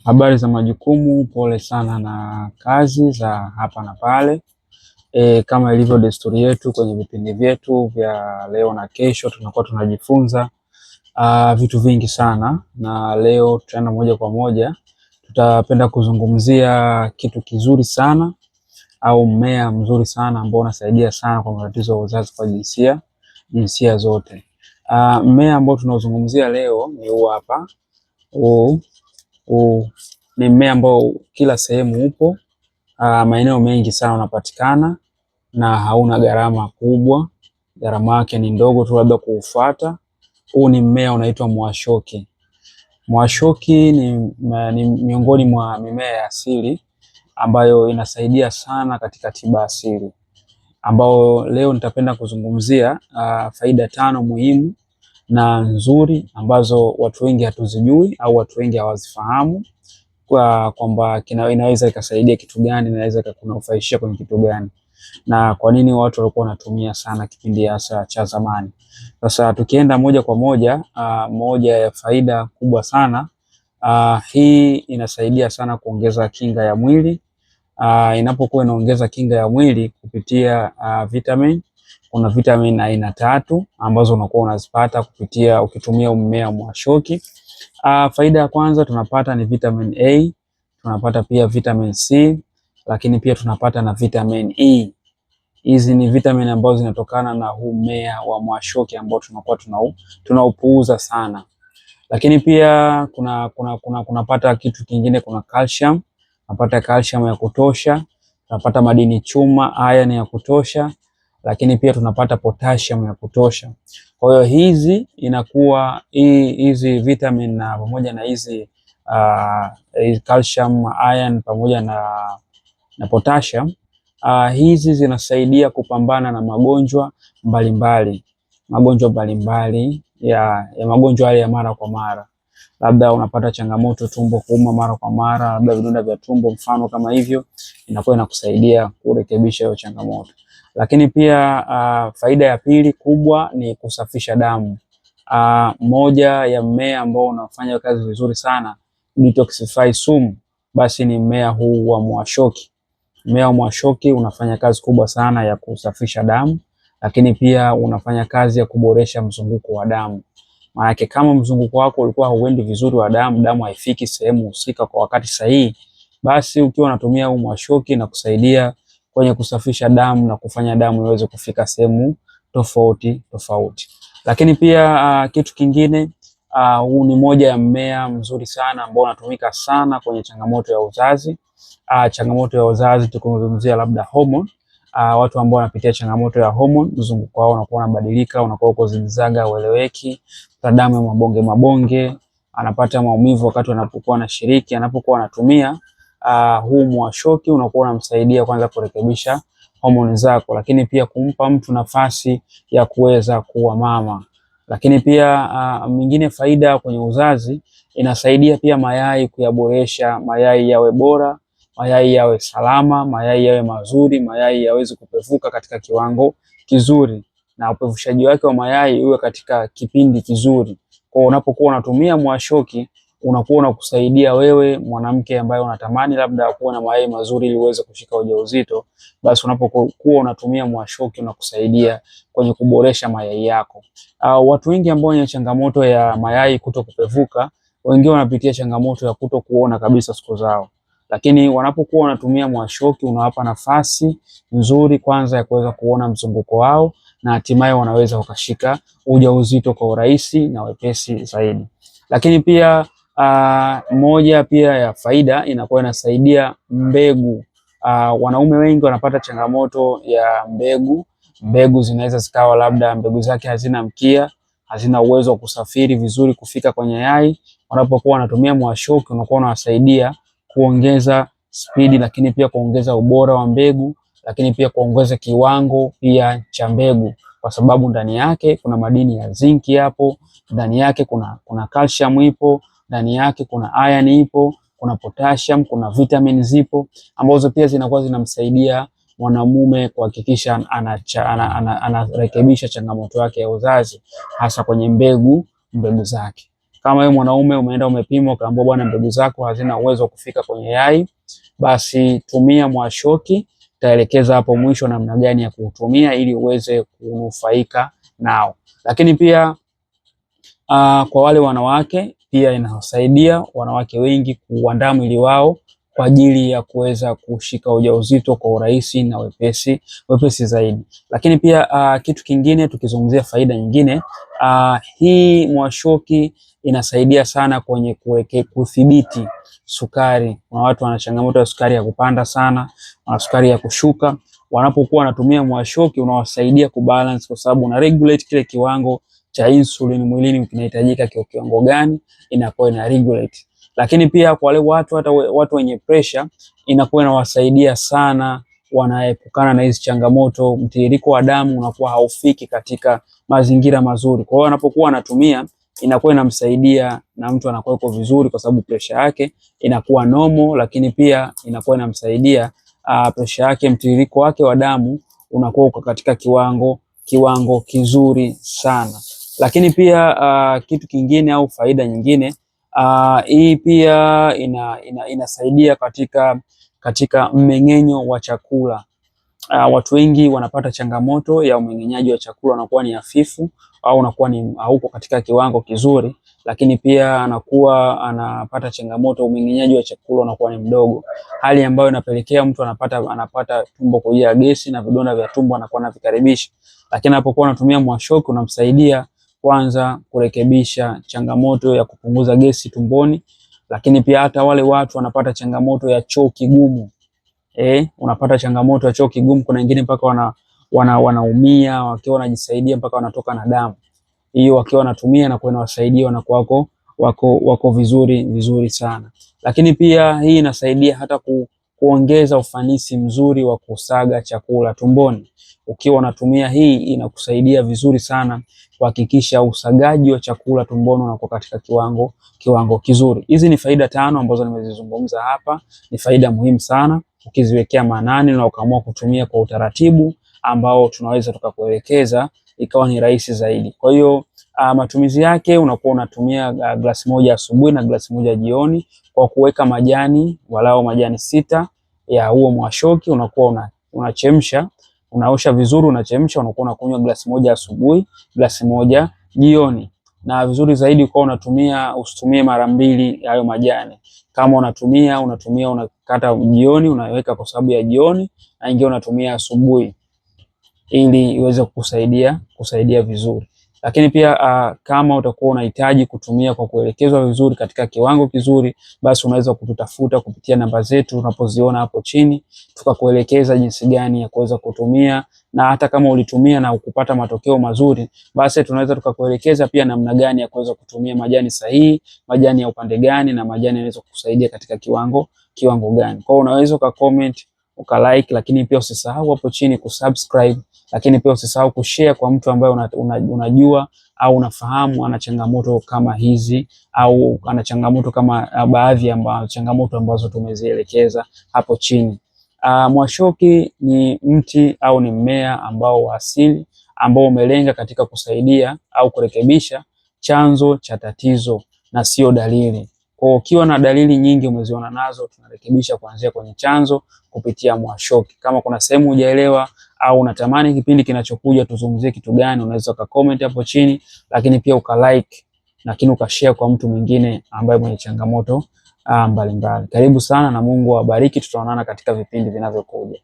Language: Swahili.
Habari za majukumu, pole sana na kazi za hapa na pale. Kama ilivyo desturi yetu kwenye vipindi vyetu vya leo na kesho, tunakuwa tunajifunza vitu vingi sana, na leo tutaenda moja kwa moja. Tutapenda kuzungumzia kitu kizuri sana au mmea mzuri sana ambao unasaidia sana kwa matatizo ya uzazi kwa jinsia zote. Mmea ambao tunaozungumzia leo ni huu hapa. Huu ni mmea ambao kila sehemu upo, maeneo mengi sana unapatikana na hauna gharama kubwa, gharama yake ni ndogo tu labda kuufuata. Huu ni mmea unaitwa mwashoki. Mwashoki ni miongoni mwa mimea ya asili ambayo inasaidia sana katika tiba asili, ambao leo nitapenda kuzungumzia faida 5 muhimu na nzuri ambazo watu wengi hatuzijui au watu wengi hawazifahamu, kwamba inaweza ikasaidia kitu gani, inaweza ikakunufaishia kwenye kitu gani, na kwa nini watu walikuwa wanatumia sana kipindi hasa cha zamani. Sasa tukienda moja kwa moja, moja ya faida kubwa sana, hii inasaidia sana kuongeza kinga ya mwili. Inapokuwa inaongeza kinga ya mwili kupitia vitamin. Kuna vitamin aina 3 ambazo unakuwa unazipata kupitia ukitumia mmea mwashoki. Faida ya kwanza tunapata ni vitamin A, tunapata pia vitamin C, lakini pia tunapata na vitamin E. Hizi ni vitamin ambazo zinatokana na huu mmea wa mwashoki ambao tunakuwa tunaupuuza sana. Lakini pia kunapata kitu kingine, kuna calcium. Tunapata calcium ya kutosha, tunapata madini chuma, iron ya kutosha, lakini pia tunapata potassium ya kutosha. Kwa hiyo hizi vitamin na pamoja na hizi calcium, iron pamoja na potassium, hizi zinasaidia kupambana na magonjwa mbalimbali ya magonjwa yale ya mara kwa mara. Labda unapata changamoto tumbo kuuma mara kwa mara, labda vidonda vya tumbo mfano kama hivyo, inakuwa inakusaidia kurekebisha hiyo changamoto. Lakini pia faida ya pili kubwa ni kusafisha damu. Moja ya mmea ambao unafanya kazi vizuri sana detoxify sumu, basi ni mmea huu wa mwashoki. Mmea wa mwashoki unafanya kazi kubwa sana ya kusafisha damu, lakini pia unafanya kazi ya kuboresha mzunguko wa damu. Maana kama mzunguko wako ulikuwa hauendi vizuri wa damu haifiki sehemu husika kwa wakati sahihi, basi ukiwa unatumia huu mwashoki na kusaidia kwenye kusafisha damu na kufanya damu iweze kufika sehemu tofauti. Lakini pia kitu kingine, huu ni moja ya mmea mzuri sana ambao unatumika sana kwenye changamoto ya uzazi. Changamoto ya uzazi tukizungumzia labda hormone. Watu ambao wanapitia changamoto ya hormone, mzunguko wao unakuwa unabadilika, unakuwa uko zigzaga, ueleweki, damu ya mabonge, anapata maumivu wakati anapokuwa anashiriki, anapokuwa anatumia huu mwashoki unakuwa unamsaidia kwanza kurekebisha homoni zako, lakini pia kumpa mtu nafasi ya kuweza kuwa mama. Lakini pia mingine faida kwenye uzazi, inasaidia pia mayai kuyaboresha, mayai yawe bora, mayai yawe salama, mayai yawe mazuri, mayai yaweze kupevuka katika kiwango kizuri, na upevushaji wake wa mayai uwe katika kipindi kizuri. Kwa unapokuwa unatumia mwashoki, unakuwa unakusaidia wewe mwanamke ambaye unatamani labda kuwa na mayai mazuri ili uweze kushika ujauzito, basi unapokuwa unatumia mwashoki unakusaidia kwenye kuboresha mayai yako. Watu wengi ambao wenye changamoto ya mayai kutokupevuka, wengine wanapitia changamoto ya kutokuona kabisa siku zao. Lakini wanapokuwa wanatumia mwashoki, unawapa nafasi nzuri kwanza ya kuweza kuona mzunguko wao, na hatimaye wanaweza wakashika ujauzito kwa urahisi na wepesi zaidi. Lakini pia moja pia ya faida, inakuwa inasaidia mbegu. Wanaume wengi wanapata changamoto ya mbegu zinaweza zikawa labda mbegu zake hazina mkia, hazina uwezo wa kusafiri vizuri kufika kwenye yai. Wanapokuwa wanatumia mwashoki, unakuwa unawasaidia kuongeza spidi, lakini pia kuongeza ubora wa mbegu, lakini pia kuongeza kiwango pia cha mbegu, kwa sababu ndani yake kuna madini ya zinki hapo, ndani yake kuna calcium ipo, ndani yake kuna iron ipo, kuna potassium, kuna vitamin zipo, ambazo pia zinakuwa zinamsaidia mwanamume kuhakikisha anarekebisha changamoto yake ya uzazi, hasa kwenye mbegu zake. Kama wewe mwanaume umeenda umepimwa ukaambiwa bwana, mbegu zako hazina uwezo wa kufika kwenye yai, basi tumia mwashoki. Taelekeza hapo mwisho namna gani ya kuutumia ili uweze kunufaika nao. Lakini pia kwa wale wanawake pia inawasaidia wanawake wengi kuandaa mwili wao kwa ajili ya kuweza kushika ujauzito kwa urahisi na wepesi zaidi. Lakini pia kitu kingine tukizungumzia faida nyingine, hii mwashoki inasaidia sana kwenye kudhibiti sukari. Kuna watu wana changamoto ya sukari ya kupanda sana, wana sukari ya kushuka. Wanapokuwa wanatumia mwashoki unawasaidia kubalance, kwa sababu una regulate kile kiwango cha insulin mwilini kinahitajika kiwango gani, inakuwa ina regulate. Lakini pia kwa wale watu, hata watu wenye pressure, inakuwa inawasaidia sana, wanaepukana na hizi changamoto. Mtiririko wa damu unakuwa haufiki katika mazingira mazuri. Kwa hiyo wanapokuwa wanatumia, inakuwa inamsaidia na mtu anakuwa yuko vizuri, kwa sababu pressure yake inakuwa normal. Lakini pia inakuwa inamsaidia pressure yake, mtiririko wake wa damu unakuwa uko katika kiwango kizuri sana. Lakini pia kitu kingine au faida nyingine, hii pia inasaidia katika mmeng'enyo wa chakula. Watu wengi wanapata changamoto ya umeng'enyaji wa chakula, unakuwa ni hafifu au unakuwa ni haupo katika kiwango kizuri. Lakini pia anakuwa anapata changamoto, umeng'enyaji wa chakula unakuwa ni mdogo, hali ambayo inapelekea mtu anapata tumbo kujaa gesi na vidonda vya tumbo anakuwa anavikaribisha. Lakini anapokuwa anatumia mwashoki unamsaidia kwanza kurekebisha changamoto ya kupunguza gesi tumboni. Lakini pia hata wale watu wanapata changamoto ya choo kigumu, unapata changamoto ya choo kigumu, kuna wengine mpaka wanaumia wakiwa wanajisaidia mpaka wanatoka na damu. Hiyo wakiwa wanatumia na kuwa wasaidia wanakuwa wako vizuri sana. Lakini pia hii inasaidia hata kuongeza ufanisi mzuri wa kusaga chakula tumboni. Ukiwa unatumia hii inakusaidia vizuri sana kuhakikisha usagaji wa chakula tumboni unakuwa katika kiwango kizuri. Hizi ni faida 5 ambazo nimezizungumza hapa. Ni faida muhimu sana ukiziwekea maanani na ukaamua kutumia kwa utaratibu ambao tunaweza tukakuelekeza, ikawa ni rahisi zaidi. Kwa hiyo matumizi yake, unakuwa unatumia glasi moja asubuhi na glasi moja jioni, kwa kuweka majani walao majani 6 ya huo mwashoki. Unakuwa unachemsha, unaosha vizuri, unachemsha, unakuwa unakunywa glasi moja asubuhi, glasi moja jioni. Na vizuri zaidi kwa usitumie mara 2 hayo majani. Kama unatumia unakata jioni, unaweka kwa sababu ya jioni, na ingine unatumia asubuhi ili iweze kusaidia vizuri. Lakini pia kama utakuwa unahitaji kutumia kwa kuelekezwa vizuri katika kiwango kizuri, basi unaweza kututafuta kupitia namba zetu unapoziona hapo chini, tukakuelekeza jinsi gani ya kuweza kutumia. Na hata kama ulitumia na ukupata matokeo mazuri, basi tunaweza tukakuelekeza pia namna gani ya kuweza kutumia majani sahihi, majani ya upande gani, na majani yanaweza kukusaidia katika kiwango gani. Kwa hiyo unaweza ukacomment, ukalike, lakini pia usisahau hapo chini kusubscribe. Lakini pia usisahau kushare kwa mtu ambaye unajua au unafahamu ana changamoto kama hizi, au ana changamoto kama baadhi ya changamoto ambazo tumezielekeza hapo chini. Mwashoki ni mti au ni mmea ambao wa asili, ambao umelenga katika kusaidia au kurekebisha chanzo cha tatizo na sio dalili. Kwa ukiwa na dalili nyingi umeziona nazo, tunarekebisha kuanzia kwenye chanzo kupitia mwashoki. Kama kuna sehemu hujaelewa au unatamani kipindi kinachokuja tuzungumzie kitu gani, unaweza comment hapo chini, lakini pia ukalike, lakini ukashare kwa mtu mwingine ambaye mwenye changamoto mbalimbali. Karibu sana na Mungu awabariki. Tutaonana katika vipindi vinavyokuja.